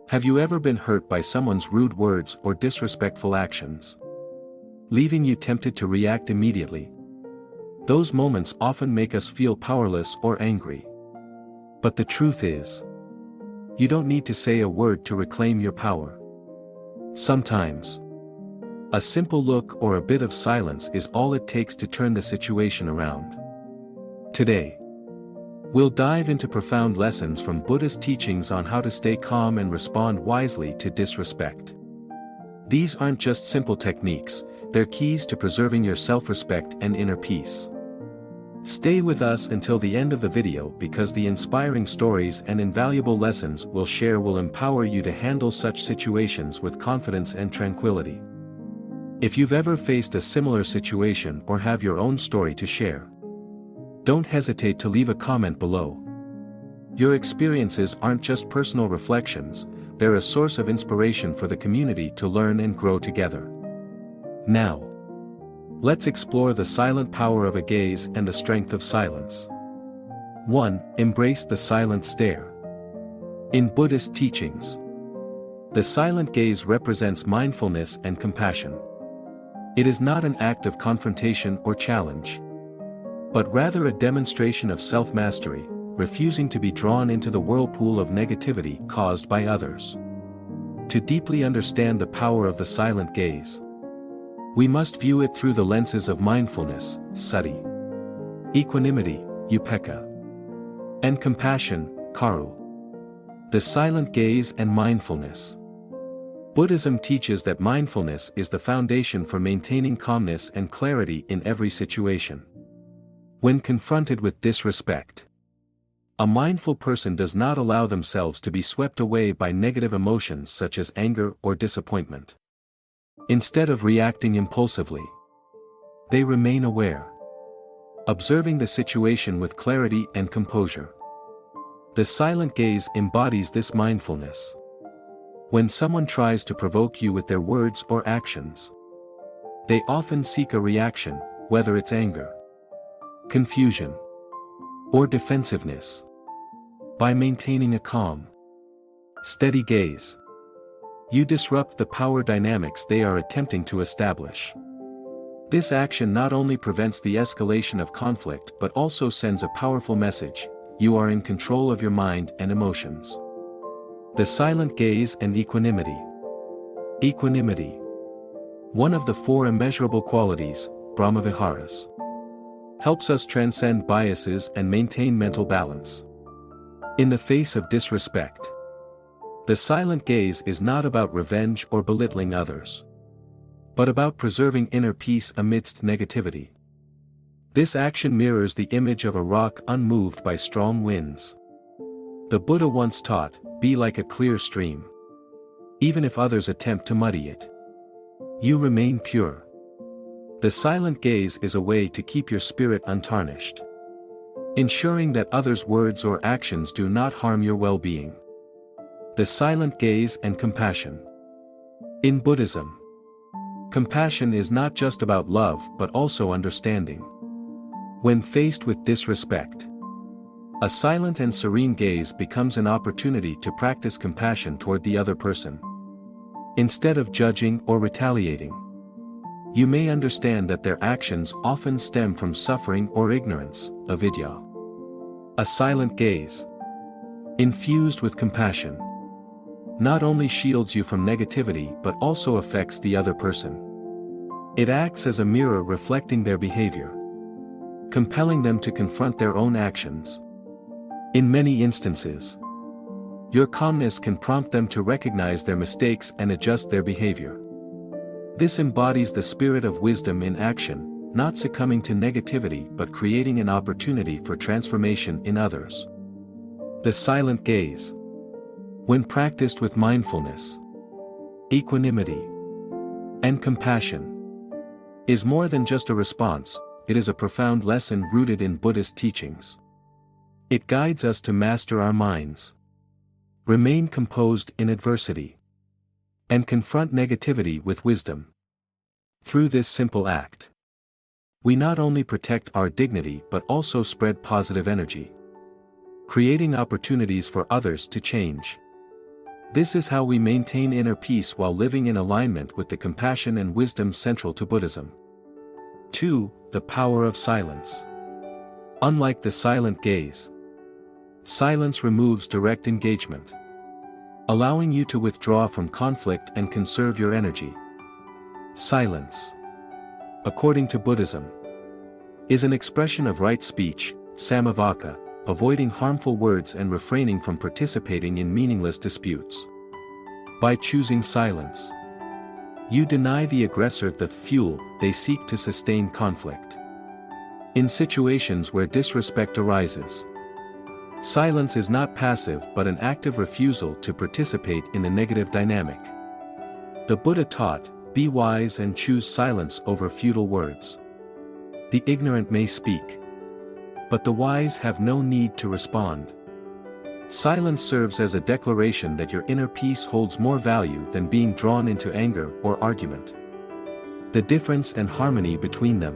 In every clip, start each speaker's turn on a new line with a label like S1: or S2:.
S1: Have you ever been hurt by someone's rude words or disrespectful actions, leaving you tempted to react immediately? Those moments often make us feel powerless or angry. But the truth is, you don't need to say a word to reclaim your power. Sometimes, a simple look or a bit of silence is all it takes to turn the situation around. Today, we'll dive into profound lessons from Buddhist teachings on how to stay calm and respond wisely to disrespect. These aren't just simple techniques, they're keys to preserving your self-respect and inner peace. Stay with us until the end of the video because the inspiring stories and invaluable lessons we'll share will empower you to handle such situations with confidence and tranquility. If you've ever faced a similar situation or have your own story to share, don't hesitate to leave a comment below. Your experiences aren't just personal reflections, they're a source of inspiration for the community to learn and grow together. Now, let's explore the silent power of a gaze and the strength of silence. 1. Embrace the silent stare. In Buddhist teachings, the silent gaze represents mindfulness and compassion. It is not an act of confrontation or challenge, but rather a demonstration of self-mastery, refusing to be drawn into the whirlpool of negativity caused by others. To deeply understand the power of the silent gaze, we must view it through the lenses of mindfulness, sati, equanimity, upekkha, and compassion, karu. The silent gaze and mindfulness. Buddhism teaches that mindfulness is the foundation for maintaining calmness and clarity in every situation. When confronted with disrespect, a mindful person does not allow themselves to be swept away by negative emotions such as anger or disappointment. Instead of reacting impulsively, they remain aware, observing the situation with clarity and composure. The silent gaze embodies this mindfulness. When someone tries to provoke you with their words or actions, they often seek a reaction, whether it's anger, confusion, or defensiveness. By maintaining a calm, steady gaze, you disrupt the power dynamics they are attempting to establish. This action not only prevents the escalation of conflict but also sends a powerful message: you are in control of your mind and emotions. The silent gaze and equanimity. Equanimity, one of the 4 immeasurable qualities, Brahmaviharas, helps us transcend biases and maintain mental balance. In the face of disrespect, the silent gaze is not about revenge or belittling others, but about preserving inner peace amidst negativity. This action mirrors the image of a rock unmoved by strong winds. The Buddha once taught, "Be like a clear stream. Even if others attempt to muddy it, you remain pure." The silent gaze is a way to keep your spirit untarnished, ensuring that others' words or actions do not harm your well-being. The silent gaze and compassion. In Buddhism, compassion is not just about love but also understanding. When faced with disrespect, a silent and serene gaze becomes an opportunity to practice compassion toward the other person. Instead of judging or retaliating, you may understand that their actions often stem from suffering or ignorance, avidya. A silent gaze, infused with compassion, not only shields you from negativity but also affects the other person. It acts as a mirror reflecting their behavior, compelling them to confront their own actions. In many instances, your calmness can prompt them to recognize their mistakes and adjust their behavior. This embodies the spirit of wisdom in action, not succumbing to negativity but creating an opportunity for transformation in others. The silent gaze, when practiced with mindfulness, equanimity, and compassion, is more than just a response, it is a profound lesson rooted in Buddhist teachings. It guides us to master our minds, remain composed in adversity, and confront negativity with wisdom. Through this simple act, we not only protect our dignity but also spread positive energy, creating opportunities for others to change. This is how we maintain inner peace while living in alignment with the compassion and wisdom central to Buddhism. 2. The power of silence. Unlike the silent gaze, silence removes direct engagement, allowing you to withdraw from conflict and conserve your energy. Silence, according to Buddhism, is an expression of right speech, samavaka, avoiding harmful words and refraining from participating in meaningless disputes. By choosing silence, you deny the aggressor the fuel they seek to sustain conflict. In situations where disrespect arises, silence is not passive but an active refusal to participate in a negative dynamic. The Buddha taught, "Be wise and choose silence over futile words. The ignorant may speak, but the wise have no need to respond." Silence serves as a declaration that your inner peace holds more value than being drawn into anger or argument. The difference and harmony between them.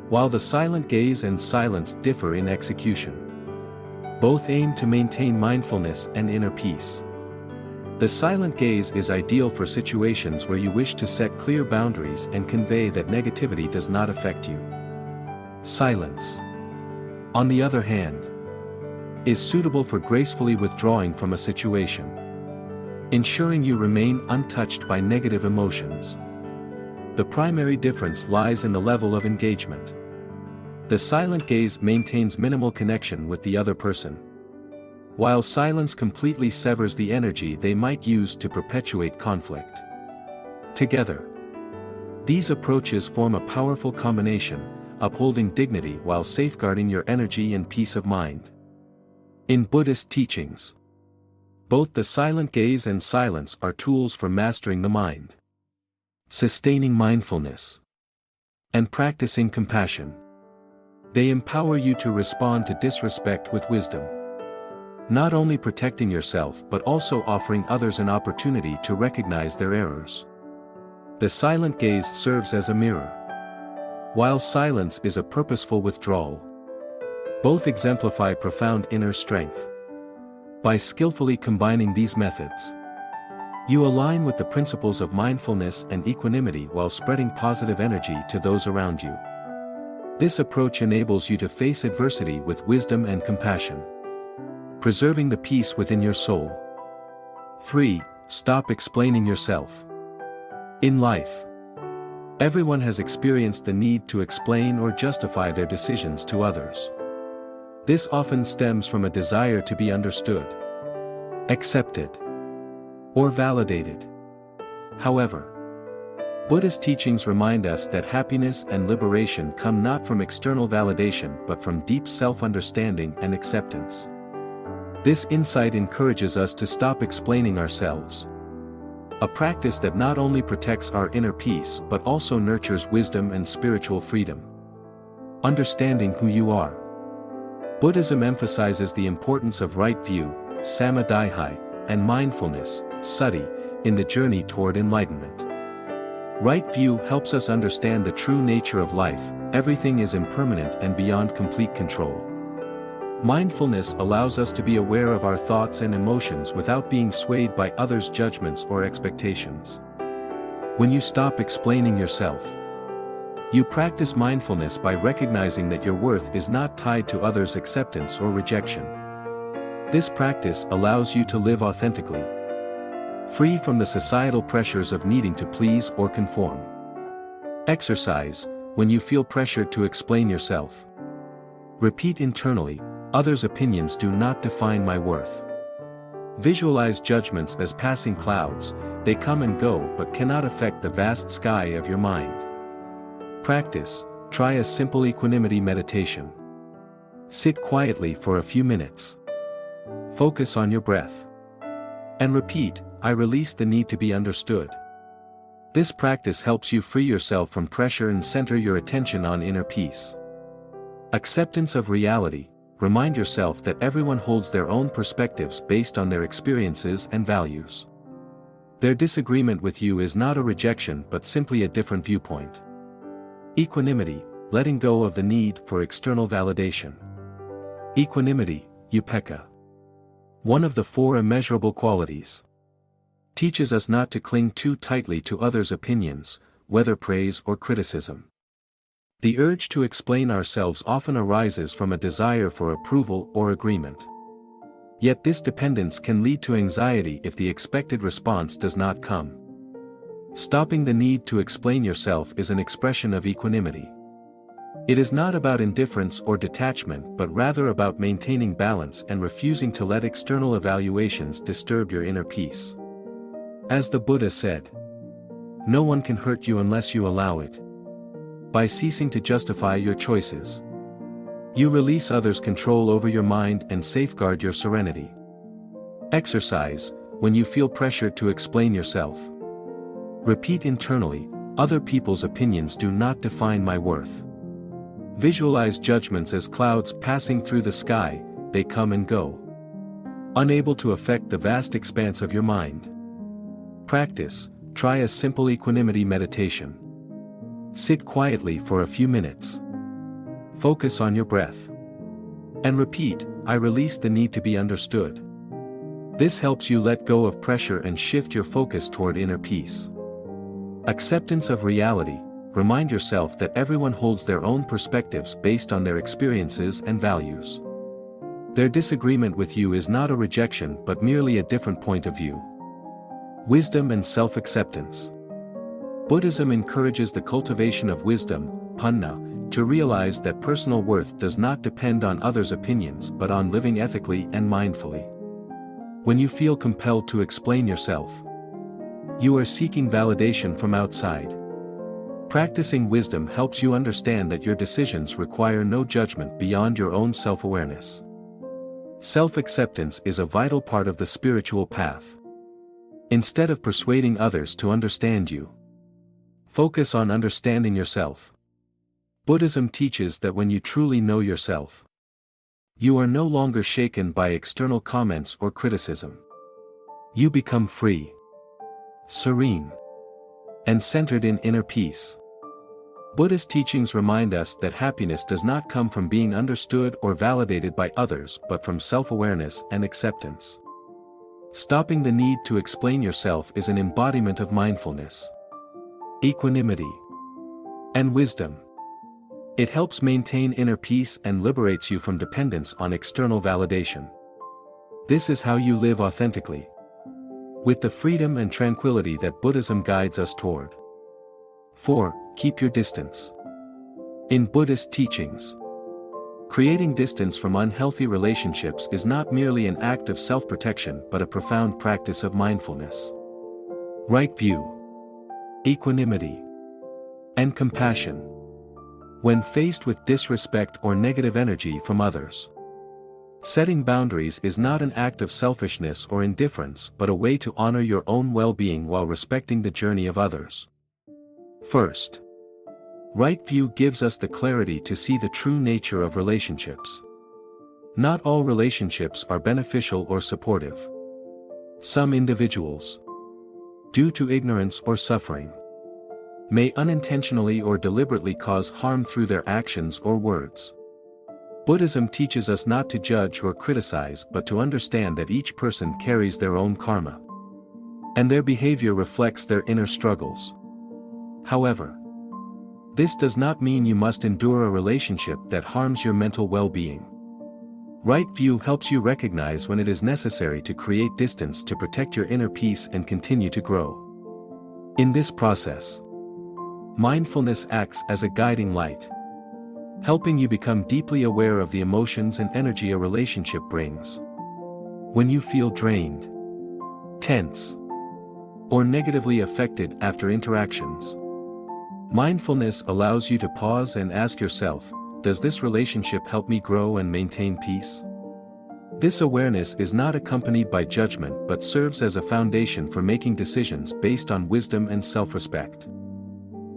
S1: While the silent gaze and silence differ in execution, both aim to maintain mindfulness and inner peace. The silent gaze is ideal for situations where you wish to set clear boundaries and convey that negativity does not affect you. Silence, on the other hand, is suitable for gracefully withdrawing from a situation, ensuring you remain untouched by negative emotions. The primary difference lies in the level of engagement. The silent gaze maintains minimal connection with the other person, while silence completely severs the energy they might use to perpetuate conflict. Together, these approaches form a powerful combination, upholding dignity while safeguarding your energy and peace of mind. In Buddhist teachings, both the silent gaze and silence are tools for mastering the mind, sustaining mindfulness, and practicing compassion. They empower you to respond to disrespect with wisdom, not only protecting yourself but also offering others an opportunity to recognize their errors. The silent gaze serves as a mirror, while silence is a purposeful withdrawal. Both exemplify profound inner strength. By skillfully combining these methods, you align with the principles of mindfulness and equanimity while spreading positive energy to those around you. This approach enables you to face adversity with wisdom and compassion, preserving the peace within your soul. 3. Stop explaining yourself. In life, everyone has experienced the need to explain or justify their decisions to others. This often stems from a desire to be understood, accepted, or validated. However, Buddhist teachings remind us that happiness and liberation come not from external validation but from deep self-understanding and acceptance. This insight encourages us to stop explaining ourselves, a practice that not only protects our inner peace but also nurtures wisdom and spiritual freedom. Understanding who you are. Buddhism emphasizes the importance of right view, samadhi, and mindfulness, sati, in the journey toward enlightenment. Right view helps us understand the true nature of life. Everything is impermanent and beyond complete control. Mindfulness allows us to be aware of our thoughts and emotions without being swayed by others' judgments or expectations. When you stop explaining yourself, you practice mindfulness by recognizing that your worth is not tied to others' acceptance or rejection. This practice allows you to live authentically, free from the societal pressures of needing to please or conform. Exercise. When you feel pressured to explain yourself, repeat internally, "Others' opinions do not define my worth." Visualize judgments as passing clouds. They come and go but cannot affect the vast sky of your mind. Practice. Try a simple equanimity meditation. Sit quietly for a few minutes. Focus on your breath. And repeat, "I release the need to be understood." This practice helps you free yourself from pressure and center your attention on inner peace. Acceptance of reality. Remind yourself that everyone holds their own perspectives based on their experiences and values. Their disagreement with you is not a rejection but simply a different viewpoint. Equanimity. Letting go of the need for external validation. Equanimity, upekkha. one of the four immeasurable qualities, teaches us not to cling too tightly to others' opinions, whether praise or criticism. The urge to explain ourselves often arises from a desire for approval or agreement. Yet this dependence can lead to anxiety if the expected response does not come. Stopping the need to explain yourself is an expression of equanimity. It is not about indifference or detachment but rather about maintaining balance and refusing to let external evaluations disturb your inner peace. As the Buddha said, "No one can hurt you unless you allow it." By ceasing to justify your choices, you release others' control over your mind and safeguard your serenity. Exercise: when you feel pressured to explain yourself, repeat internally, "Other people's opinions do not define my worth." Visualize judgments as clouds passing through the sky, they come and go, unable to affect the vast expanse of your mind. Practice: try a simple equanimity meditation. Sit quietly for a few minutes. Focus on your breath. And repeat, "I release the need to be understood." This helps you let go of pressure and shift your focus toward inner peace. Acceptance of reality: remind yourself that everyone holds their own perspectives based on their experiences and values. Their disagreement with you is not a rejection but merely a different point of view. Wisdom and self-acceptance. Buddhism encourages the cultivation of wisdom, panna, to realize that personal worth does not depend on others' opinions but on living ethically and mindfully. When you feel compelled to explain yourself, you are seeking validation from outside. Practicing wisdom helps you understand that your decisions require no judgment beyond your own self-awareness. Self-acceptance is a vital part of the spiritual path. Instead of persuading others to understand you, focus on understanding yourself. Buddhism teaches that when you truly know yourself, you are no longer shaken by external comments or criticism. You become free, serene, and centered in inner peace. Buddhist teachings remind us that happiness does not come from being understood or validated by others but from self-awareness and acceptance. Stopping the need to explain yourself is an embodiment of mindfulness, equanimity, and wisdom. It helps maintain inner peace and liberates you from dependence on external validation. This is how you live authentically, with the freedom and tranquility that Buddhism guides us toward. 4. Keep your distance. In Buddhist teachings, creating distance from unhealthy relationships is not merely an act of self-protection but a profound practice of mindfulness. Right view, equanimity, and compassion. When faced with disrespect or negative energy from others, setting boundaries is not an act of selfishness or indifference but a way to honor your own well-being while respecting the journey of others. First, right view gives us the clarity to see the true nature of relationships. Not all relationships are beneficial or supportive. Some individuals, due to ignorance or suffering, may unintentionally or deliberately cause harm through their actions or words. Buddhism teaches us not to judge or criticize but to understand that each person carries their own karma, and their behavior reflects their inner struggles. However, this does not mean you must endure a relationship that harms your mental well-being. Right view helps you recognize when it is necessary to create distance to protect your inner peace and continue to grow. In this process, mindfulness acts as a guiding light, helping you become deeply aware of the emotions and energy a relationship brings. When you feel drained, tense, or negatively affected after interactions, mindfulness allows you to pause and ask yourself, does this relationship help me grow and maintain peace? This awareness is not accompanied by judgment but serves as a foundation for making decisions based on wisdom and self-respect.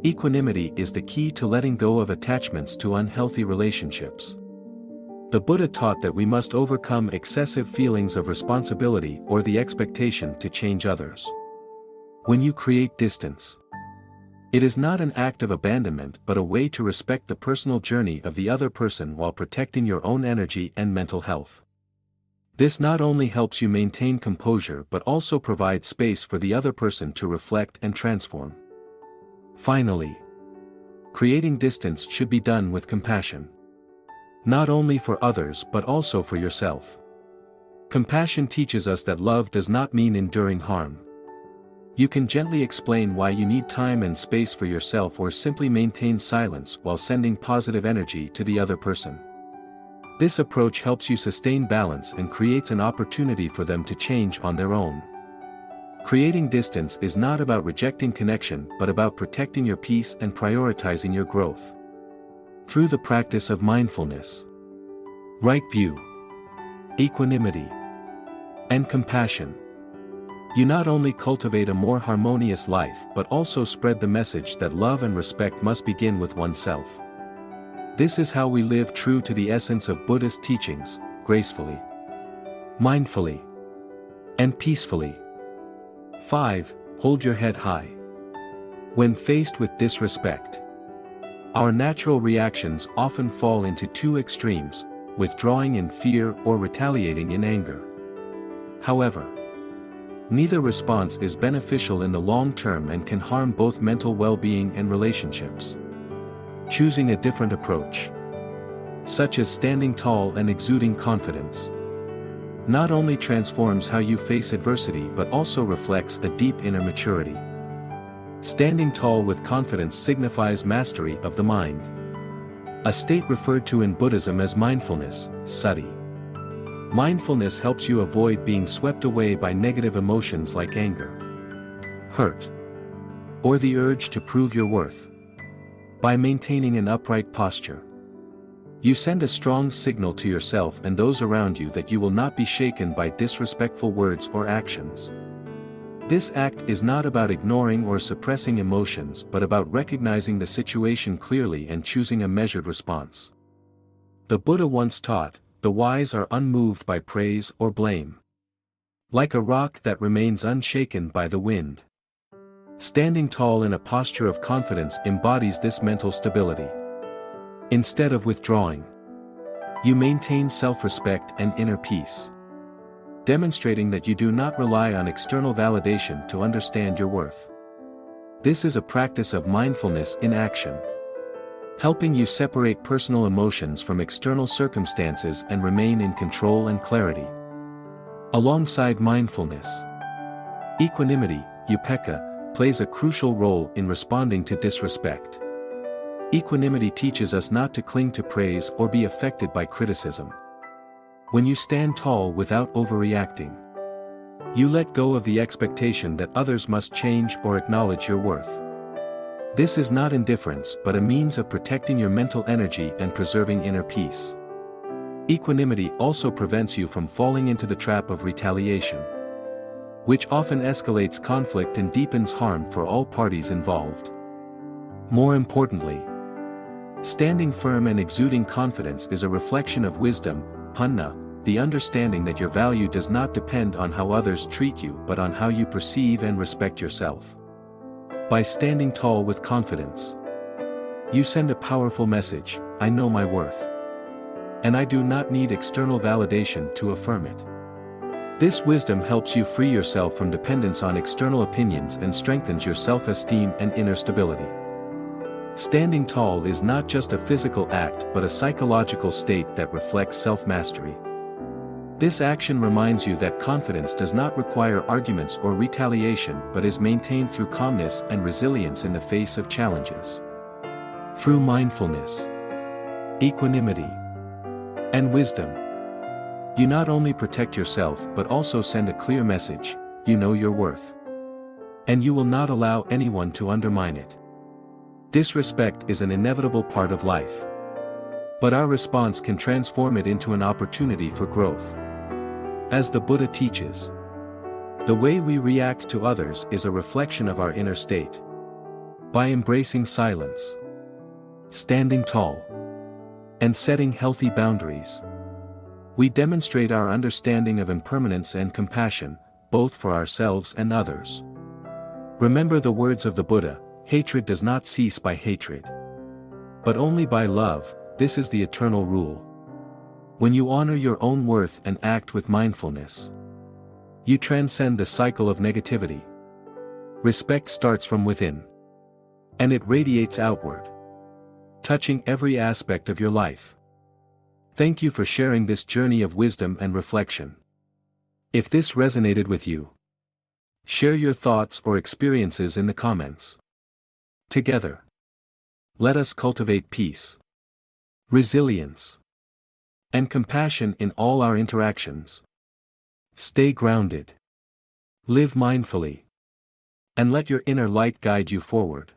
S1: Equanimity is the key to letting go of attachments to unhealthy relationships. The Buddha taught that we must overcome excessive feelings of responsibility or the expectation to change others. When you create distance, it is not an act of abandonment but a way to respect the personal journey of the other person while protecting your own energy and mental health. This not only helps you maintain composure but also provides space for the other person to reflect and transform. Finally, creating distance should be done with compassion. Not only for others but also for yourself. Compassion teaches us that love does not mean enduring harm. You can gently explain why you need time and space for yourself or simply maintain silence while sending positive energy to the other person. This approach helps you sustain balance and creates an opportunity for them to change on their own. Creating distance is not about rejecting connection but about protecting your peace and prioritizing your growth. Through the practice of mindfulness, right view, equanimity, and compassion, you not only cultivate a more harmonious life but also spread the message that love and respect must begin with oneself. This is how we live true to the essence of Buddhist teachings, gracefully, mindfully, and peacefully. 5. Hold your head high. When faced with disrespect, our natural reactions often fall into two extremes, withdrawing in fear or retaliating in anger. However, neither response is beneficial in the long term and can harm both mental well-being and relationships. Choosing a different approach, such as standing tall and exuding confidence, not only transforms how you face adversity but also reflects a deep inner maturity. Standing tall with confidence signifies mastery of the mind, a state referred to in Buddhism as mindfulness, sati. Mindfulness helps you avoid being swept away by negative emotions like anger, hurt, or the urge to prove your worth. By maintaining an upright posture, you send a strong signal to yourself and those around you that you will not be shaken by disrespectful words or actions. This act is not about ignoring or suppressing emotions but about recognizing the situation clearly and choosing a measured response. The Buddha once taught, "The wise are unmoved by praise or blame, like a rock that remains unshaken by the wind." Standing tall in a posture of confidence embodies this mental stability. Instead of withdrawing, you maintain self-respect and inner peace, demonstrating that you do not rely on external validation to understand your worth. This is a practice of mindfulness in action, helping you separate personal emotions from external circumstances and remain in control and clarity. Alongside mindfulness, equanimity, upekkha, plays a crucial role in responding to disrespect. Equanimity teaches us not to cling to praise or be affected by criticism. When you stand tall without overreacting, you let go of the expectation that others must change or acknowledge your worth. This is not indifference but a means of protecting your mental energy and preserving inner peace. Equanimity also prevents you from falling into the trap of retaliation, which often escalates conflict and deepens harm for all parties involved. More importantly, standing firm and exuding confidence is a reflection of wisdom, panna, the understanding that your value does not depend on how others treat you but on how you perceive and respect yourself. By standing tall with confidence, you send a powerful message: I know my worth, and I do not need external validation to affirm it. This wisdom helps you free yourself from dependence on external opinions and strengthens your self-esteem and inner stability. Standing tall is not just a physical act but a psychological state that reflects self-mastery. This action reminds you that confidence does not require arguments or retaliation but is maintained through calmness and resilience in the face of challenges. Through mindfulness, equanimity, and wisdom, you not only protect yourself but also send a clear message: you know your worth, and you will not allow anyone to undermine it. Disrespect is an inevitable part of life, but our response can transform it into an opportunity for growth. As the Buddha teaches, the way we react to others is a reflection of our inner state. By embracing silence, standing tall, and setting healthy boundaries, we demonstrate our understanding of impermanence and compassion, both for ourselves and others. Remember the words of the Buddha: hatred does not cease by hatred, but only by love. This is the eternal rule. When you honor your own worth and act with mindfulness, you transcend the cycle of negativity. Respect starts from within, and it radiates outward, touching every aspect of your life. Thank you for sharing this journey of wisdom and reflection. If this resonated with you, share your thoughts or experiences in the comments. Together, let us cultivate peace, resilience, and compassion in all our interactions. Stay grounded, live mindfully, and let your inner light guide you forward.